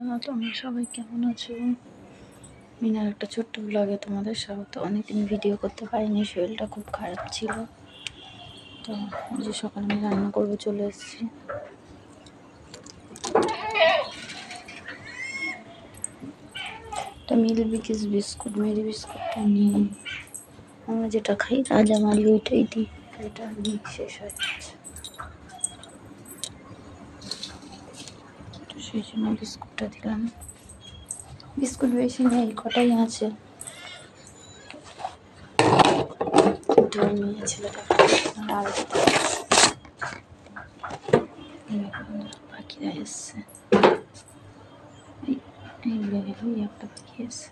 তোমরা সবাই কেমন আছো? মিনার একটা ছোট্ট ব্লগে তোমাদের স্বাগত। অনেকদিন ভিডিও করতে পারিনি, শরীরটা খুব খারাপ ছিল। তো যে সকালে আমি রান্না করবো চলে এসেছি। একটা মিল বিকিস বিস্কুট, মেরি বিস্কুটটা নিয়ে আমরা যেটা খাই রাজামারি ওইটাই দিই, এটা শেষ হয়ে যাচ্ছে তো সেই জন্য বিস্কুটটা দিলাম। বিস্কুট বেশি নেই, কটাই আছে। মেয়ে ছেলেটা পাখিরা এসছে, এই উড়ে গেল, একটা পাখি এসছে।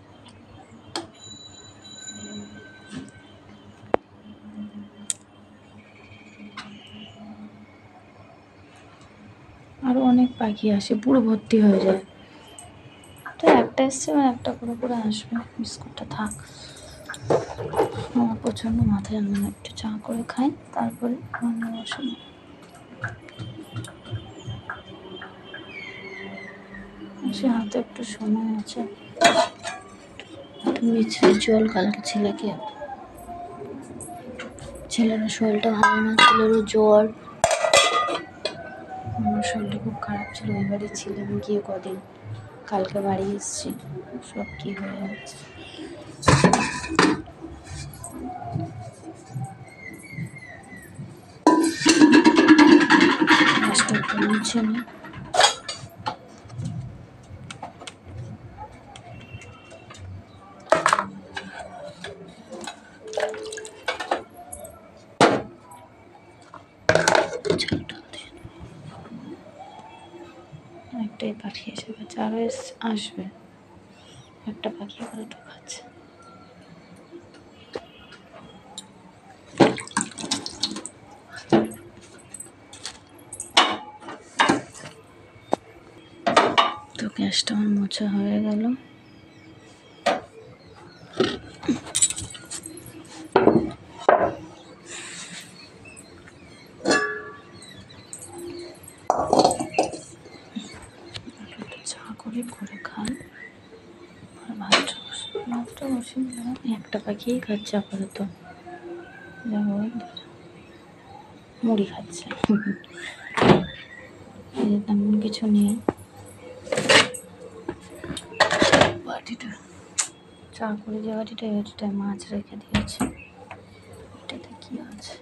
আরো অনেক পাখি আসে, পুরো ভর্তি হয়ে যায়। তো একটা এসছে, একটা করে করে আসবে। বিস্কুটটা থাক, আমার প্রচন্ড মাথায় যন্ত্রণা, একটু চা করে খাই তারপরে রান্না বসাবো। সে হাতে একটু সময় আছে। মিছরির জল কালকে ছেলের শরীরটা ভালো না, ছেলেরও জ্বর। আমার শরীরটা খুব খারাপ ছিল, ওই বাড়ি ছিলাম গিয়ে কদিন, কালকে বাড়ি এসেছি, সব কি হয়ে যাচ্ছে। একটাই পাখি এসে গেছে, আরো আসবে। একটা পাখি করে ঢোকাচ্ছে। তো গ্যাসটা আমার মোছা হয়ে গেল। চা করে করে খাই আর ভাতটা বসে দিলাম। একটা পাখিই খাচ্ছে আপাতত, মুড়ি খাচ্ছে, তেমন কিছু নেই। বাটিটা চা করে যে বাটিটায় মাছ রেখে দিয়েছে, এটাতে কি আছে।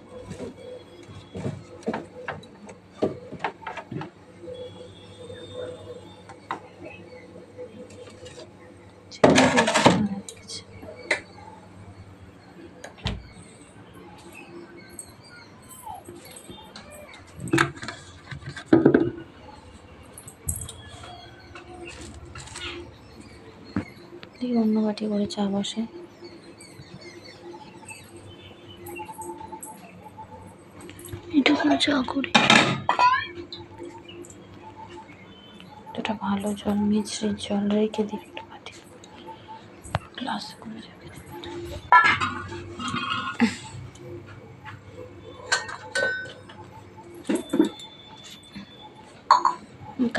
অন্য বাটি করে চা বসে। এটা করে চা করি। এটা ভালো জল, মিছরির জল রেখে দিই একটা বাটি, গ্লাস করে রেখে দিই।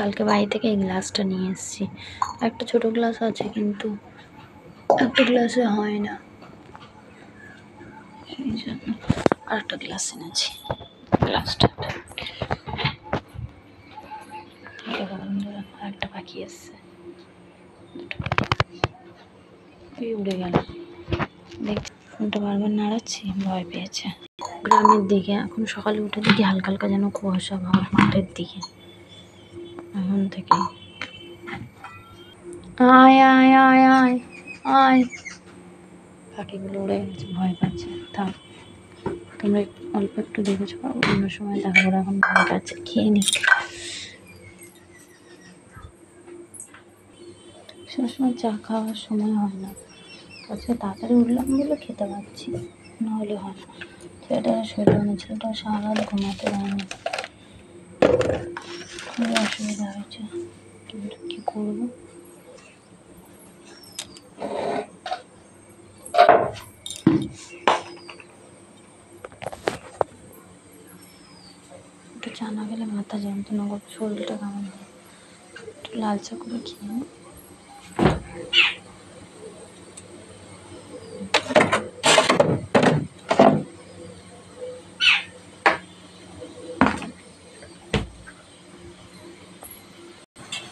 কালকে বাড়ি থেকে এই গ্লাসটা নিয়ে এসেছি। একটা ছোট গ্লাস আছে, কিন্তু একটা গ্লাসে হয় না, সেই জন্য আর একটা গ্লাস এনেছি। গ্লাসটা একটা পাখি এসছে, উড়ে গেল। দেখ ফোনটা বারবার নাড়াচ্ছি, ভয় পেয়েছে। গ্রামের দিকে এখন সকালে উঠে দেখি হালকা হালকা যেন কুয়াশা ভাব মাঠের দিকে। এখন থেকে আয় আয় আয় আয় আয়, পাখিগুলো উড়ে গেছে, ভয় পাচ্ছে। থাক, তোমরা অল্প একটু দেখেছো, অন্য সময় দেখাবো। এখন ভয় পাচ্ছে, খেয়ে নি। সবসময় চা খাওয়ার সময় হয় না, আজকে তাড়াতাড়ি উঠলাম বলে খেতে পারছি, নাহলে হয় না। ছেলেটার শরীর মানে ছেলেটা সারা রাত ঘুমাতে পারেনি, খুবই অসুবিধা হয়েছে, কিন্তু কী করবো। একটু চা না খেলে মাথা যন্ত্রণা করছে, শরীরটা কেমন লাল চা করে খেয়ে নিই।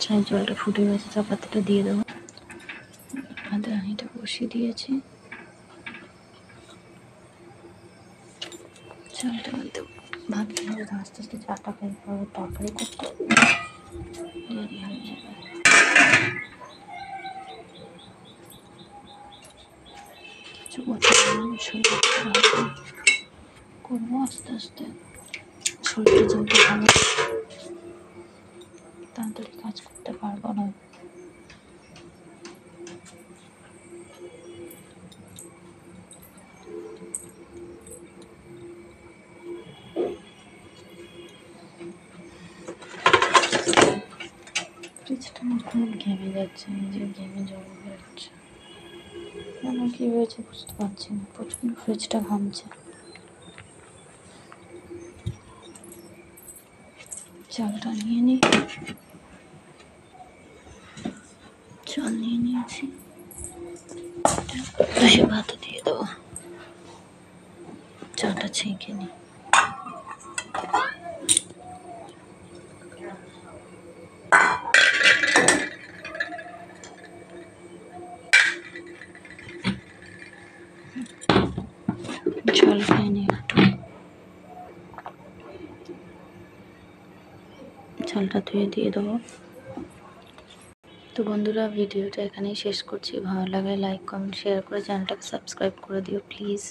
চায়ের জলটা ফুটে গেছে, চা পাতাটা দিয়ে দেবো। ভাতের হাঁড়িটা বসিয়ে দিয়েছি, চালটা বলতে ভাত খেয়ে আস্তে আস্তে চাটা খাই, তরকারি করতে দেরি হয়ে যাবে। কিছু করতে করবো আস্তে আস্তে, শরীরটা যেহেতু ভালো, তাড়াতাড়ি কাজ করতে পারবো না। ফ্রিজটা খুব ঘেমে যাচ্ছে, নিজের ঘেমে জল বেরোচ্ছে, কেন কি হয়েছে বুঝতে পারছি না, প্রচন্ড ফ্রিজটা ঘামছে। চালটা নিয়ে নিই, চাল নিয়ে নিয়েছি, সে ভাতে দিয়ে দেবো, চাটা ছেঁকে নিই। জল খেয়ে নিই একটু, চালটা ধুয়ে দিয়ে দেবো। তো বন্ধুরা, ভিডিওটা এখানেই শেষ করছি। ভালো লাগলে লাইক, কমেন্ট, শেয়ার করে চ্যানেলটাকে সাবস্ক্রাইব করে দিও প্লিজ।